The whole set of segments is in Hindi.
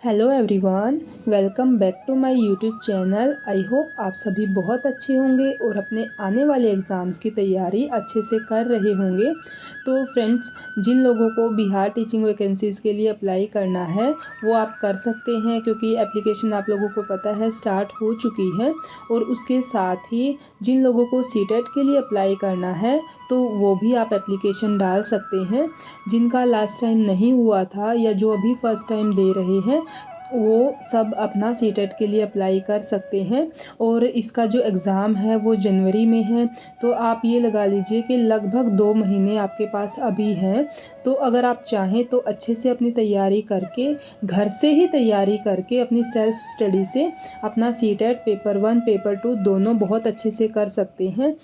Hello everyone, welcome back to my YouTube channel. I hope आप सभी बहुत अच्छे होंगे और अपने आने वाले एग्ज़ाम्स की तैयारी अच्छे से कर रहे होंगे। तो फ्रेंड्स, जिन लोगों को बिहार टीचिंग वैकेंसीज़ के लिए अप्लाई करना है वो आप कर सकते हैं, क्योंकि एप्लीकेशन आप लोगों को पता है स्टार्ट हो चुकी है। और उसके साथ ही जिन लोगों को सीटेट के लिए अप्लाई करना है तो वो भी आप एप्लीकेशन डाल सकते हैं। जिनका लास्ट टाइम नहीं हुआ था या जो अभी फ़र्स्ट टाइम दे रहे हैं वो सब अपना सीटेट के लिए अप्लाई कर सकते हैं। और इसका जो एग्ज़ाम है वो जनवरी में है, तो आप ये लगा लीजिए कि लगभग 2 महीने आपके पास अभी हैं। तो अगर आप चाहें तो अच्छे से अपनी तैयारी करके, घर से ही तैयारी करके, अपनी सेल्फ स्टडी से अपना सीटेट पेपर 1 पेपर 2 दोनों बहुत अच्छे से कर सकते हैं।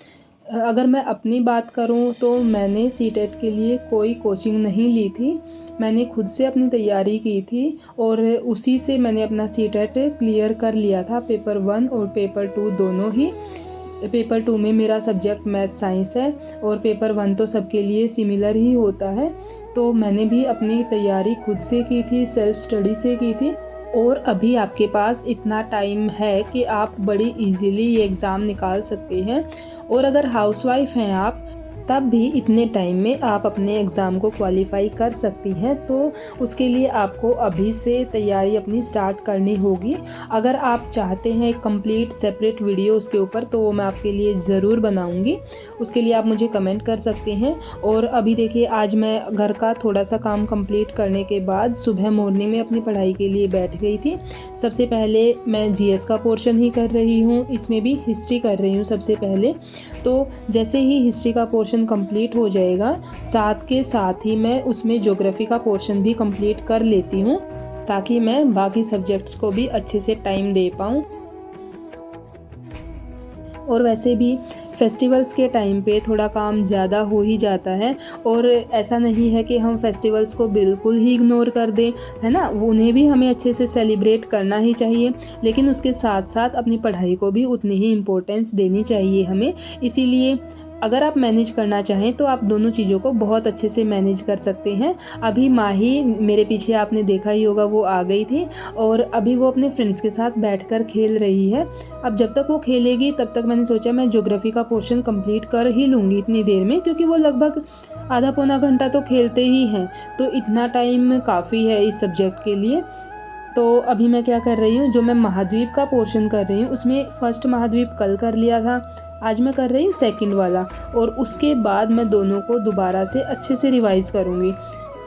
अगर मैं अपनी बात करूं तो मैंने सीटेट के लिए कोई कोचिंग नहीं ली थी। मैंने खुद से अपनी तैयारी की थी और उसी से मैंने अपना सीटेट क्लियर कर लिया था, पेपर 1 और पेपर 2 दोनों ही। पेपर 2 में मेरा सब्जेक्ट मैथ साइंस है और पेपर 1 तो सबके लिए सिमिलर ही होता है। तो मैंने भी अपनी तैयारी खुद से की थी, सेल्फ स्टडी से की थी। और अभी आपके पास इतना टाइम है कि आप बड़ी इजीली ये एग्ज़ाम निकाल सकते हैं। और अगर हाउसवाइफ हैं आप, तब भी इतने टाइम में आप अपने एग्ज़ाम को क्वालिफाई कर सकती हैं। तो उसके लिए आपको अभी से तैयारी अपनी स्टार्ट करनी होगी। अगर आप चाहते हैं एक कंप्लीट सेपरेट वीडियो उसके ऊपर, तो वो मैं आपके लिए ज़रूर बनाऊंगी। उसके लिए आप मुझे कमेंट कर सकते हैं। और अभी देखिए, आज मैं घर का थोड़ा सा काम कंप्लीट करने के बाद सुबह मॉर्निंग में अपनी पढ़ाई के लिए बैठ गई थी। सबसे पहले मैं जीएस का पोर्शन ही कर रही हूँ, इसमें भी हिस्ट्री कर रही हूँ सबसे पहले। तो जैसे ही हिस्ट्री का पोर्शन कंप्लीट हो जाएगा, साथ के साथ ही मैं उसमें ज्योग्राफी का पोर्शन भी कंप्लीट कर लेती हूँ, ताकि मैं बाकी सब्जेक्ट्स को भी अच्छे से टाइम दे पाऊँ। और वैसे भी फेस्टिवल्स के टाइम पे थोड़ा काम ज़्यादा हो ही जाता है। और ऐसा नहीं है कि हम फेस्टिवल्स को बिल्कुल ही इग्नोर कर दें, है ना, उन्हें भी हमें अच्छे से सेलिब्रेट करना ही चाहिए। लेकिन उसके साथ साथ अपनी पढ़ाई को भी उतनी ही इम्पोर्टेंस देनी चाहिए हमें। इसीलिए अगर आप मैनेज करना चाहें तो आप दोनों चीज़ों को बहुत अच्छे से मैनेज कर सकते हैं। अभी माही मेरे पीछे आपने देखा ही होगा, वो आ गई थी और अभी वो अपने फ्रेंड्स के साथ बैठकर खेल रही है। अब जब तक वो खेलेगी तब तक मैंने सोचा मैं ज्योग्राफी का पोर्शन कंप्लीट कर ही लूँगी इतनी देर में, क्योंकि वो लगभग आधा पौना घंटा तो खेलते ही हैं। तो इतना टाइम काफ़ी है इस सब्जेक्ट के लिए। तो अभी मैं क्या कर रही हूँ, जो मैं महाद्वीप का पोर्शन कर रही हूँ उसमें फर्स्ट महाद्वीप कल कर लिया था, आज मैं कर रही हूँ सेकंड वाला। और उसके बाद मैं दोनों को दोबारा से अच्छे से रिवाइज़ करूँगी।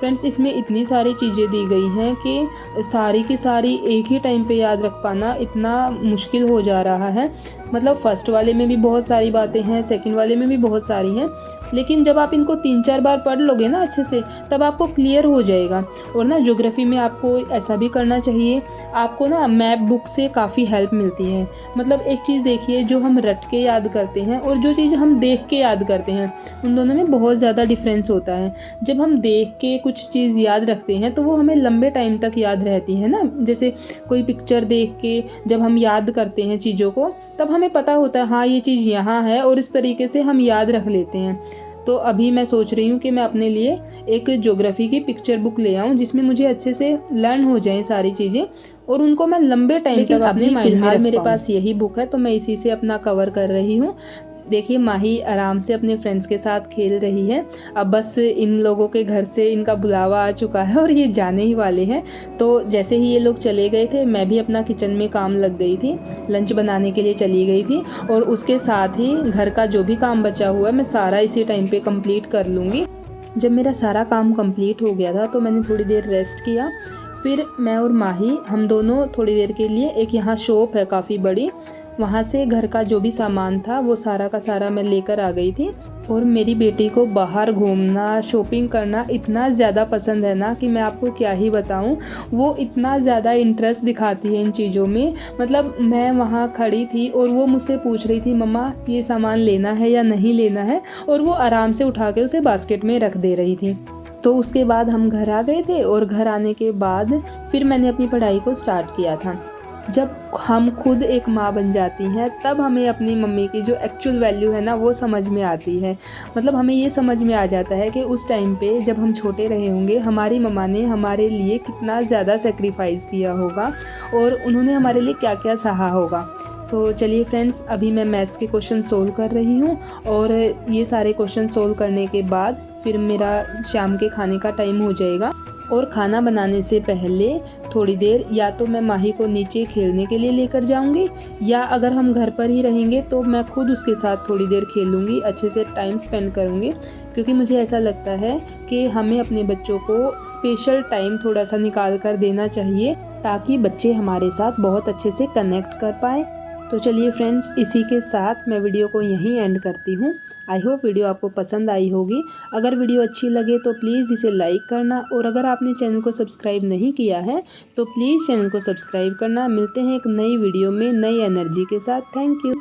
फ्रेंड्स, इसमें इतनी सारी चीज़ें दी गई हैं कि सारी की सारी एक ही टाइम पे याद रख पाना इतना मुश्किल हो जा रहा है। मतलब फ़र्स्ट वाले में भी बहुत सारी बातें हैं, सेकंड वाले में भी बहुत सारी हैं, लेकिन जब आप इनको 3-4 बार पढ़ लोगे ना अच्छे से, तब आपको क्लियर हो जाएगा। और ना ज्योग्राफी में आपको ऐसा भी करना चाहिए, आपको ना मैप बुक से काफ़ी हेल्प मिलती है। मतलब एक चीज़ देखिए, जो हम रट के याद करते हैं और जो चीज़ हम देख के याद करते हैं, उन दोनों में बहुत ज़्यादा डिफरेंस होता है। जब हम देख के कुछ चीज़ याद रखते हैं तो वो हमें लंबे टाइम तक याद रहती है ना। जैसे कोई पिक्चर देख के जब हम याद करते हैं चीज़ों को, तब हमें पता होता है हाँ ये चीज़ यहाँ है, और इस तरीके से हम याद रख लेते हैं। तो अभी मैं सोच रही हूँ कि मैं अपने लिए एक ज्योग्राफी की पिक्चर बुक ले आऊँ, जिसमें मुझे अच्छे से लर्न हो जाएं सारी चीज़ें और उनको मैं लंबे टाइम तक अपने माइंड में रख पाऊँ। मेरे पास यही बुक है तो मैं इसी से अपना कवर कर रही हूँ। देखिए, माही आराम से अपने फ्रेंड्स के साथ खेल रही है। अब बस इन लोगों के घर से इनका बुलावा आ चुका है और ये जाने ही वाले हैं। तो जैसे ही ये लोग चले गए थे, मैं भी अपना किचन में काम लग गई थी, लंच बनाने के लिए चली गई थी। और उसके साथ ही घर का जो भी काम बचा हुआ है मैं सारा इसी टाइम पे कंप्लीट कर लूँगी। जब मेरा सारा काम कंप्लीट हो गया था तो मैंने थोड़ी देर रेस्ट किया। फिर मैं और माही हम दोनों थोड़ी देर के लिए, एक यहाँ शॉप है काफ़ी बड़ी, वहाँ से घर का जो भी सामान था वो सारा का सारा मैं लेकर आ गई थी। और मेरी बेटी को बाहर घूमना, शॉपिंग करना इतना ज़्यादा पसंद है ना कि मैं आपको क्या ही बताऊँ। वो इतना ज़्यादा इंटरेस्ट दिखाती है इन चीज़ों में। मतलब मैं वहाँ खड़ी थी और वो मुझसे पूछ रही थी, मम्मा ये सामान लेना है या नहीं लेना है, और वो आराम से उठा के उसे बास्केट में रख दे रही थी। तो उसके बाद हम घर आ गए थे और घर आने के बाद फिर मैंने अपनी पढ़ाई को स्टार्ट किया था। जब हम खुद एक माँ बन जाती हैं तब हमें अपनी मम्मी की जो एक्चुअल वैल्यू है ना वो समझ में आती है। मतलब हमें ये समझ में आ जाता है कि उस टाइम पे जब हम छोटे रहे होंगे हमारी मम्मा ने हमारे लिए कितना ज़्यादा सेक्रीफाइस किया होगा और उन्होंने हमारे लिए क्या-क्या सहा होगा। तो चलिए फ्रेंड्स, अभी मैं मैथ्स के क्वेश्चन सोल्व कर रही हूँ और ये सारे क्वेश्चन सोल्व करने के बाद फिर मेरा शाम के खाने का टाइम हो जाएगा। और खाना बनाने से पहले थोड़ी देर या तो मैं माही को नीचे खेलने के लिए लेकर जाऊंगी, या अगर हम घर पर ही रहेंगे तो मैं खुद उसके साथ थोड़ी देर खेलूंगी, अच्छे से टाइम स्पेंड करूंगी। क्योंकि मुझे ऐसा लगता है कि हमें अपने बच्चों को स्पेशल टाइम थोड़ा सा निकाल कर देना चाहिए ताकि बच्चे हमारे साथ बहुत अच्छे से कनेक्ट कर पाएँ। तो चलिए फ्रेंड्स, इसी के साथ मैं वीडियो को यहीं एंड करती हूँ। आई होप वीडियो आपको पसंद आई होगी। अगर वीडियो अच्छी लगे तो प्लीज़ इसे लाइक करना, और अगर आपने चैनल को सब्सक्राइब नहीं किया है तो प्लीज़ चैनल को सब्सक्राइब करना। मिलते हैं एक नई वीडियो में नई एनर्जी के साथ। Thank you.